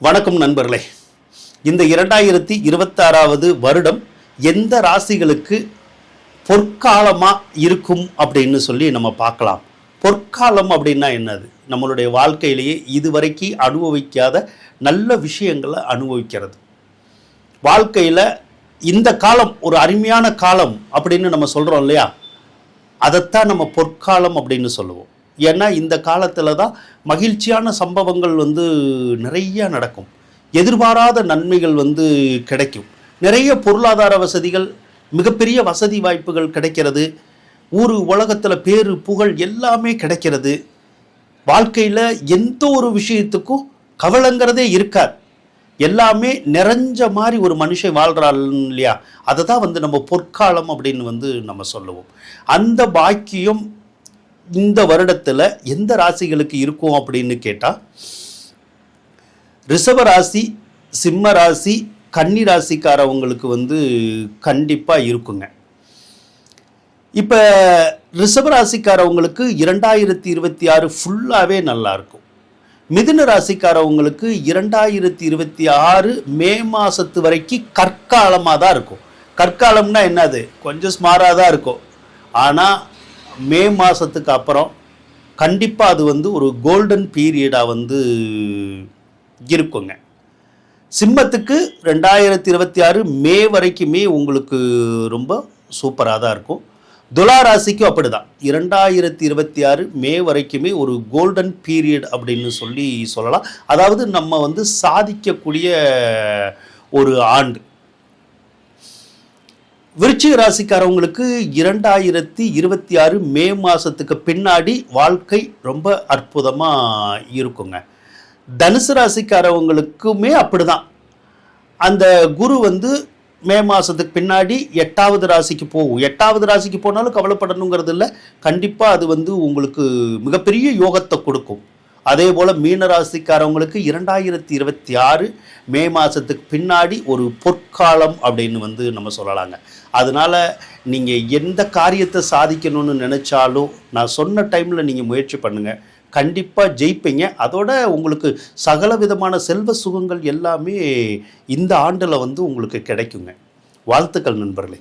வணக்கம் நண்பர்களே. இந்த 2026வது வருடம் எந்த ராசிகளுக்கு பொற்காலமாக இருக்கும் அப்படின்னு சொல்லி நம்ம பார்க்கலாம். பொற்காலம் அப்படின்னா என்னது? நம்மளுடைய வாழ்க்கையிலேயே இதுவரைக்கும் அனுபவிக்காத நல்ல விஷயங்களை அனுபவிக்கிறது. வாழ்க்கையில் இந்த காலம் ஒரு அருமையான காலம் அப்படின்னு நம்ம சொல்கிறோம் இல்லையா? அதைத்தான் நம்ம பொற்காலம் அப்படின்னு சொல்லுவோம். ஏன்னா இந்த காலத்தில் தான் மகிழ்ச்சியான சம்பவங்கள் நிறைய நடக்கும். எதிர்பாராத நன்மைகள் கிடைக்கும். நிறைய பொருளாதார வசதிகள், மிகப்பெரிய வசதி வாய்ப்புகள் கிடைக்கிறது. உலகத்தில் பேரு புகழ் எல்லாமே கிடைக்கிறது. வாழ்க்கையில் எந்த ஒரு விஷயத்துக்கும் கவலைங்கிறதே இருக்காது. எல்லாமே நிறைஞ்ச மாதிரி ஒரு மனுஷன் வாழ்கிறாள் இல்லையா? அதை தான் நம்ம பொற்காலம் அப்படின்னு நம்ம சொல்லுவோம். அந்த பாக்கியம் இந்த வருடத்தில் எந்த ராசிகளுக்கு இருக்கும் அப்படின்னு கேட்டால், ரிஷப ராசி, சிம்ம ராசி, கன்னி ராசிக்காரவங்களுக்கு கண்டிப்பாக இருக்குங்க. இப்போ ரிஷப ராசிக்காரவங்களுக்கு 2026 ஃபுல்லாகவே நல்லாயிருக்கும். மிதுன ராசிக்காரவங்களுக்கு 2026 மே மாதத்து வரைக்கும் கற்காலமாக தான் இருக்கும். கற்காலம்னா என்னது? கொஞ்சம் ஸ்மாராக தான் இருக்கும். ஆனால் மே மாதத்துக்கு அப்புறம் கண்டிப்பாக அது ஒரு கோல்டன் பீரியடாக இருக்குங்க. சிம்மத்துக்கு 2026 மே வரைக்குமே உங்களுக்கு ரொம்ப சூப்பராக தான் இருக்கும். துலா ராசிக்கும் அப்படி தான். 2026 மே வரைக்குமே ஒரு கோல்டன் பீரியட் அப்படின்னு சொல்லலாம். அதாவது நம்ம சாதிக்கக்கூடிய ஒரு ஆண்டு. விருச்சிக ராசிக்காரவங்களுக்கு 2026 மே மாதத்துக்கு பின்னாடி வாழ்க்கை ரொம்ப அற்புதமாக இருக்குங்க. தனுசு ராசிக்காரவங்களுக்குமே அப்படிதான். அந்த குரு மே மாதத்துக்கு பின்னாடி 8வது ராசிக்கு போகும். 8வது ராசிக்கு போனாலும் கவலைப்படணுங்கிறது இல்லை. கண்டிப்பாக அது உங்களுக்கு மிகப்பெரிய யோகத்தை கொடுக்கும். அதே போல் மீன ராசிக்காரவங்களுக்கு 2026 மே மாதத்துக்கு பின்னாடி ஒரு பொற்காலம் அப்படின்னு நம்ம சொல்லலாங்க. அதனால் நீங்கள் எந்த காரியத்தை சாதிக்கணும்னு நினச்சாலும் நான் சொன்ன டைமில் நீங்கள் முயற்சி பண்ணுங்கள். கண்டிப்பாக ஜெயிப்பீங்க. அதோட உங்களுக்கு சகல விதமான செல்வ சுகங்கள் எல்லாமே இந்த ஆண்டில் உங்களுக்கு கிடைக்குங்க. வாழ்த்துக்கள் நண்பர்களே.